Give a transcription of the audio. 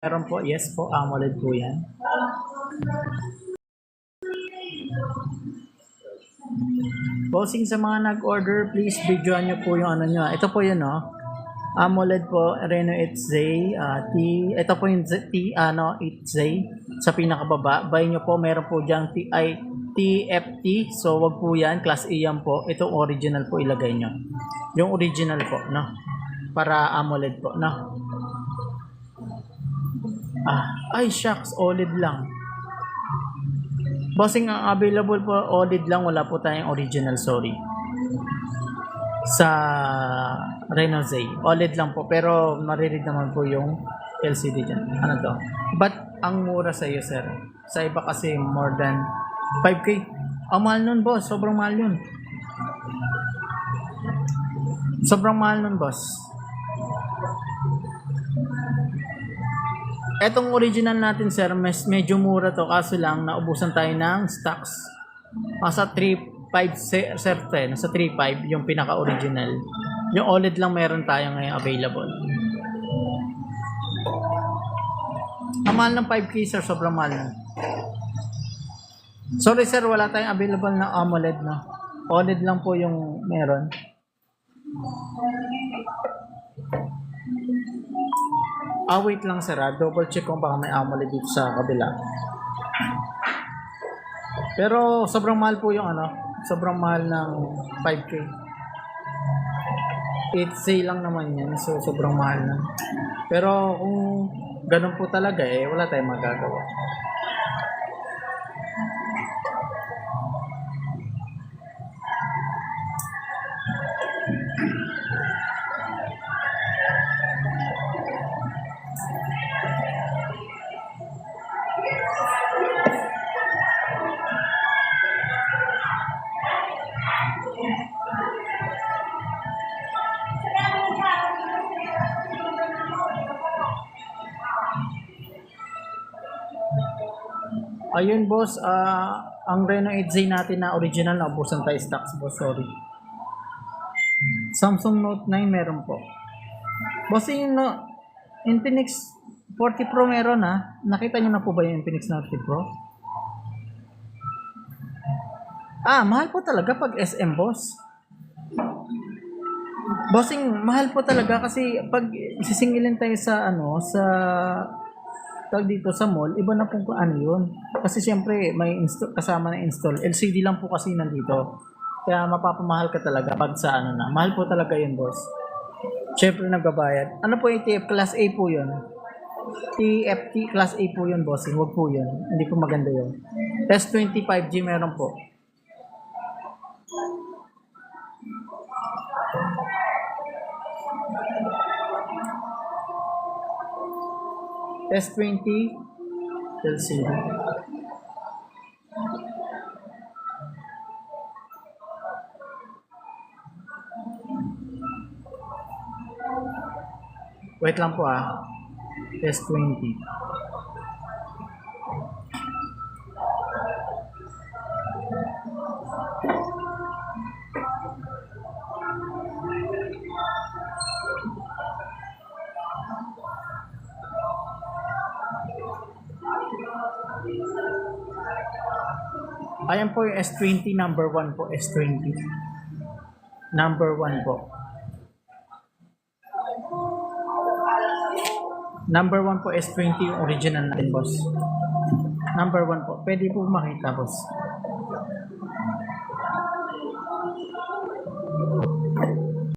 Meron po, yes po, AMOLED po yan. Bossing sa mga nag-order, please videoan nyo po yung ano nyo. Ito po yun, no? AMOLED po, Reno 8Z, ito po yung 8Z sa pinakababa. Buy nyo po, meron po dyan TFT, so wag po yan, class A yan po. Ito original po ilagay nyo. Yung original po, no? Para AMOLED po, no? Ay shucks, OLED lang. Bossing, ang available po OLED lang, wala po tayong original, sorry. Sa Reno Z, OLED lang po, pero mariread naman po yung LCD dyan. Ano to? But ang mura sa iyo, sir. Sa iba kasi more than 5K. Ang mahal nun, boss. Sobrang mahal yun. Sobrang mahal nun, boss. Etong original natin, sir, medyo mura to, kaso lang naubusan tayo ng stocks. Nasa 3.5, sir, nasa 3.5 yung pinaka-original. Yung OLED lang meron tayo ngayon available. Ang mahal ng 5K, sir, sobrang mahal na. Sorry, sir, wala tayong available na AMOLED, no? OLED lang po yung meron. Wait lang, sir, double check kung baka may AMOLED dito sa kabila. Pero sobrang mahal po yung ano, sobrang mahal ng 5K. 8C lang naman yan, so sobrang mahal na. Pero kung ganun po talaga, wala tayong magagawa. Ayun, boss, ang Reno 8Z natin na original na ubusan tayo stocks, boss, sorry. Samsung Note 9 meron po. Boss, yung Infinix 40 Pro meron, ha? Nakita nyo na po ba yung Infinix 40 Pro? Mahal po talaga pag SM, boss. Bossing, mahal po talaga kasi pag sisingilin tayo sa tag dito sa mall, iba na pong ano yun. Kasi siyempre may kasama na install. LCD lang po kasi nandito. Kaya mapapamahal ka talaga pag sa ano na. Mahal po talaga yun, boss. Siyempre nagbabayad. Ano po yung TF? Class A po yun. TFT Class A po yun, bossing. Huwag po yun. Hindi po maganda yun. S25G meron po. S20 LCD. Wait lang po, S20. Ayan po yung S20, number 1 po, S20. Number 1 po. Number 1 po, S20 yung original natin, boss. Number 1 po. Pwede po makita, boss.